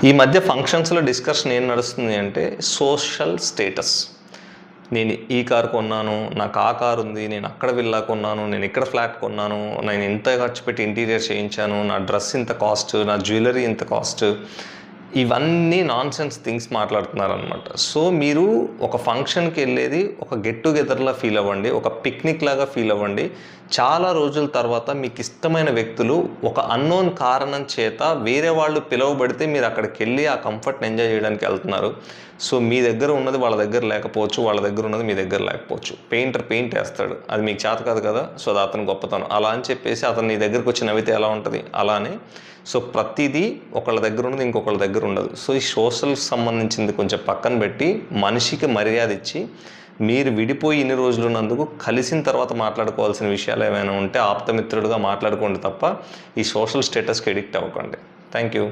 ఈ మధ్య ఫంక్షన్స్లో డిస్కషన్ ఏం నడుస్తుంది అంటే సోషల్ స్టేటస్. నేను ఈ కారు కొన్నాను, నాకు ఆ కారు ఉంది, నేను అక్కడ విల్లా కొన్నాను, నేను ఇక్కడ ఫ్లాట్ కొన్నాను, నేను ఇంత ఖర్చు పెట్టి ఇంటీరియర్ చేయించాను, నా డ్రెస్ ఇంత కాస్ట్, నా జ్యువెలరీ ఇంత కాస్ట్, ఇవన్నీ నాన్ సెన్స్ థింగ్స్ మాట్లాడుతున్నారనమాట. సో మీరు ఒక ఫంక్షన్కి వెళ్ళేది ఒక గెట్ టుగెదర్లా ఫీల్ అవ్వండి, ఒక పిక్నిక్ లాగా ఫీల్ అవ్వండి. చాలా రోజుల తర్వాత మీకు ఇష్టమైన వ్యక్తులు ఒక అన్నోన్ కారణం చేత వేరే వాళ్ళు పిలువబడితే మీరు అక్కడికి వెళ్ళి ఆ కంఫర్ట్ని ఎంజాయ్ చేయడానికి వెళ్తున్నారు. సో మీ దగ్గర ఉన్నది వాళ్ళ దగ్గర లేకపోవచ్చు, వాళ్ళ దగ్గర ఉన్నది మీ దగ్గర లేకపోవచ్చు. పెయింటర్ పెయింట్ వేస్తాడు, అది మీకు చేత కాదు కదా, సో అది అతను గొప్పతనం. అలా అని చెప్పేసి అతను నీ దగ్గరకు వచ్చి నవ్వితే ఎలా ఉంటుంది? అలానే సో ప్రతిదీ ఒకళ్ళ దగ్గర ఉన్నది ఇంకొకళ్ళ దగ్గర ఉండదు. సో ఈ సోషల్కి సంబంధించింది కొంచెం పక్కన పెట్టి మనిషికి మర్యాద ఇచ్చి మీరు విడిపోయి ఇన్ని రోజులు ఉన్నందుకు కలిసిన తర్వాత మాట్లాడుకోవాల్సిన విషయాలు ఏమైనా ఉంటే ఆప్తమిత్రుడుగా మాట్లాడుకోండి తప్ప ఈ సోషల్ స్టేటస్కి ఎడిక్ట్ అవ్వకండి. Thank you.